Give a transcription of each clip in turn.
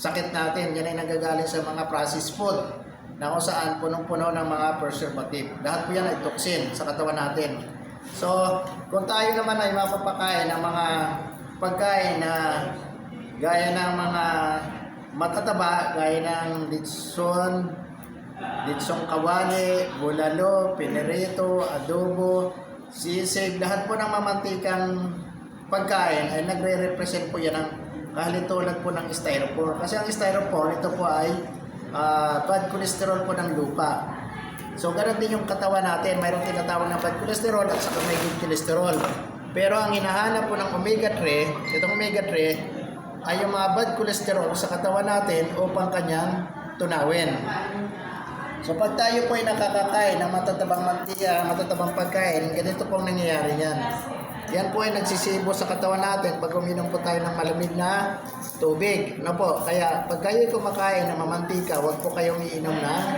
sakit natin. Yan ay nagagaling sa mga processed food na kung saan punong-puno ng mga preservative. Lahat po yan ay toxin sa katawan natin. So, kung tayo naman ay mapapakain ng mga pagkain na gaya ng mga matataba, gaya ng litsong kawali, bulalo, pinirito, adobo, sisig, lahat po ng mamantikang pagkain ay nagre-represent po yan ng kahalintulad po ng styrofoam. Kasi ang styrofoam, ito po ay bad cholesterol po ng lupa. So, ganoon din yung katawan natin. Mayroong tinatawag na bad cholesterol at saka may good cholesterol. Pero ang hinahanap po ng omega-3, itong omega-3, ay yung mga bad cholesterol sa katawan natin upang kanyang tunawin. So, pag tayo po ay nakakakain ng matatabang mantika, matatabang pagkain, ganito pong nangyayari yan. Yan po ay nagsisibo sa katawan natin pag uminom po tayo ng malamig na tubig. No po? Kaya pag kayo kumakain ng mamantika, huwag po kayong iinom na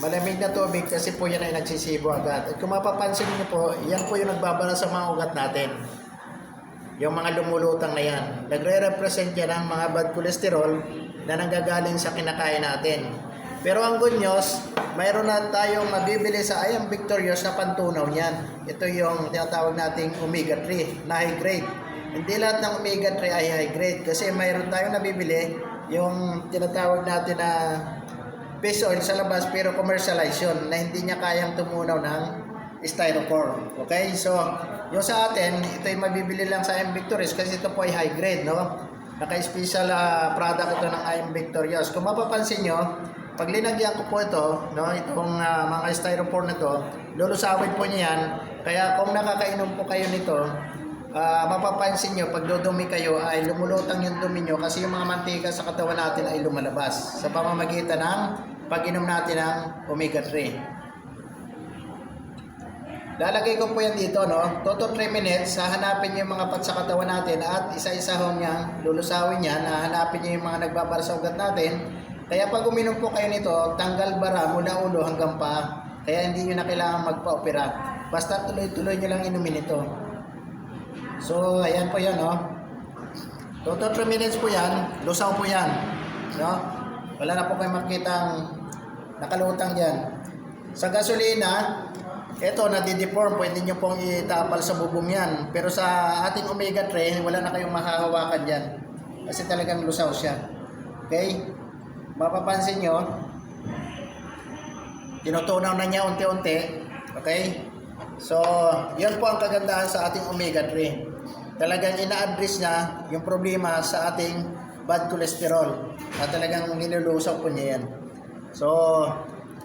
malamig na tubig kasi po yan ay nagsisibo agad. At kung mapapansin niyo po, yan po yung nagbabara sa mga ugat natin. Yung mga lumulutang na yan. Nagre-represent yan ang mga bad cholesterol na nanggagaling sa kinakain natin. Pero ang good news, mayroon na tayong mabibili sa Iam Victorious na pantunaw niyan. Ito yung tinatawag nating omega-3 na high grade. Hindi lahat ng omega-3 ay high grade kasi mayroon tayong nabibili yung tinatawag natin na fish oil sa labas pero commercialization na hindi niya kayang tumunaw ng styrofoam. Okay? So, yung sa atin, ito ay mabibili lang sa Iam Victorious kasi ito po ay high grade, no? Naka-special product ito ng Iam Victorious. Kung mapapansin nyo, pag linagyan ko po ito, no, itong mga styrofoam na ito, lulusawin po niya yan. Kaya kung nakakainom po kayo nito, mapapansin nyo, pag dudumi kayo ay lumulutang yung dumi nyo kasi yung mga mantika sa katawan natin ay lumalabas sa pamamagitan ng pag-inom natin ng omega-3. Lalagay ko po yan dito, no? 2 to 3 minutes, hahanapin nyo yung mga parts sa katawan natin at isa-isa ho niyang lulusawin yan, hahanapin nyo yung mga nagbabara sa ugat natin. Kaya pag uminom po kayo nito, tanggal bara mula ulo hanggang paa. Kaya hindi nyo na kailangan magpa-opera. Basta tuloy-tuloy nyo lang inumin ito. So, ayan po yan, no? 2 to 3 minutes po yan, lusaw po yan. No? Wala na po kayo makitang nakalutang dyan. Sa gasolina, ito, nadideform. Pwede nyo pong itapal sa bubong yan. Pero sa ating omega-3, wala na kayong mahahawakan dyan. Kasi talagang lusaw siya. Okay? Mapapansin nyo, tinutunaw na niya unti-unti. Okay? So, yun po ang kagandahan sa ating omega-3. Talagang ina-address niya yung problema sa ating bad cholesterol. At talagang nilulusaw po niya yan. So,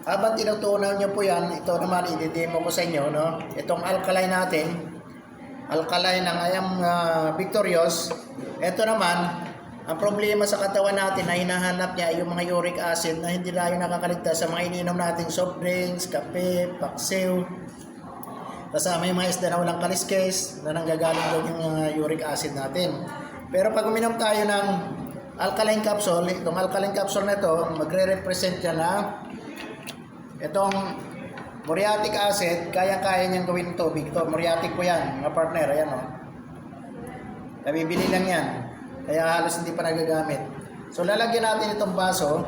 habang tinutunaw niyo po yan, ito naman i-demo ko sa inyo, no? Itong alkaline natin, alkaline ng Iam Victorious. Ito naman, ang problema sa katawan natin na hinahanap niya ay yung mga uric acid na hindi tayo nakakaligtas sa mga ininom nating soft drinks, kape, paksiw. Kasama yung mga isda na walang kaliskes na nanggagaling daw yung uric acid natin. Pero pag uminom tayo ng alkaline capsule, itong alkaline capsule na ito, magre-represent yan na itong muriatic acid, kaya-kaya niyang gawin ng tubig. Ito, muriatic po yan, mga partner, ayan o. Nabibili lang yan. Kaya halos hindi pa nagagamit. So, lalagyan natin itong baso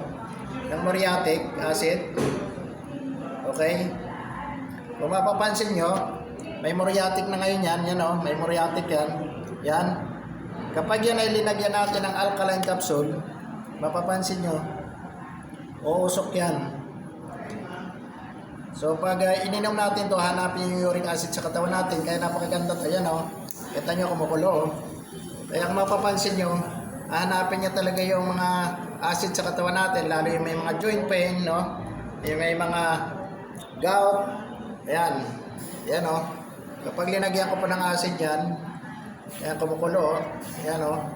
ng muriatic acid. Okay? Kung mapapansin nyo, may muriatic na ngayon yan. Yan o, may muriatic yan. Yan. Kapag yan ay linagyan natin ng alkaline capsule, mapapansin nyo, uusok yan. So, pag ininom natin to, hanapin yung uric acid sa katawan natin. Kaya napakaganda. Ayan o. Kita nyo, kumukulo o. Kaya kung mapapansin nyo, hanapin nyo talaga yung mga acid sa katawan natin, lalo yung may mga joint pain, no? Yung may mga gout. Ayan. Ayan, o. Kapag linagyan ko po ng acid yan, ayan, kumukulo, o. Ayan, o.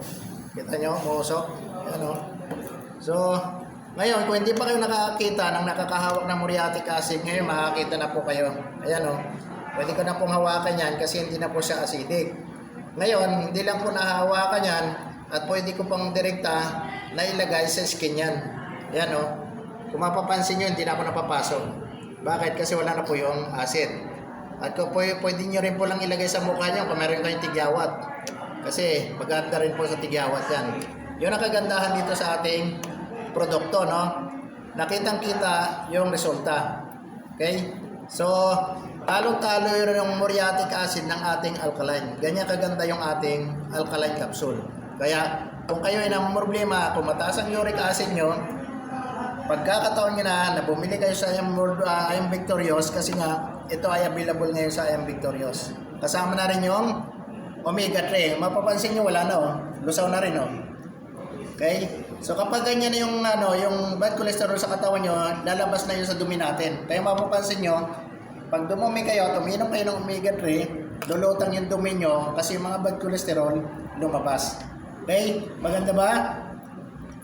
Kita nyo, muusok. Ayan, o. So, ngayon, kung hindi pa kayo nakakita ng nakakahawak ng muriatic acid, ngayon makakita na po kayo. Ayan, o. Pwede ko na pong hawakan yan kasi hindi na po siya acidic. Ngayon, hindi lang po nahahawakan yan at pwede ko pong direkta na ilagay sa skin yan. Ayan o. Kung mapapansin nyo, hindi na ako napapasok. Bakit? Kasi wala na po yung acid. At kung pwede nyo rin po lang ilagay sa mukha nyo kung meron kayong tigyawat. Kasi maganda rin po sa tigyawat yan. Yun ang kagandahan dito sa ating produkto, no? Nakitang-kita yung resulta. Okay? So, talo-talo yung muriatic acid ng ating alkaline. Ganyan kaganda yung ating alkaline capsule. Kaya, kung kayo ay ng problema, kung mataas ang uric acid nyo, pagkakataon nyo na bumili kayo sa IM Victorious, kasi nga, ito ay available ngayon sa IM Victorious. Kasama na rin yung omega 3. Mapapansin nyo, wala na, oh. Lusaw na rin, oh. Okay? So kapag ganyan yung yung bad cholesterol sa katawan nyo, lalabas na yun sa dumi natin. Kaya mapapansin nyo, pag dumumi kayo at uminom kayo ng omega 3, lulutang yung dumi nyo kasi yung mga bad cholesterol lumabas. Okay? Maganda ba?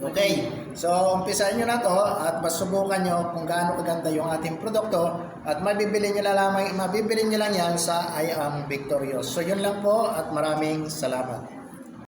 Okay. So umpisahan nyo na to at masubukan nyo kung gaano kaganda yung ating produkto at mabibili nyo lang yan sa I Am Victorious. So yun lang po at maraming salamat.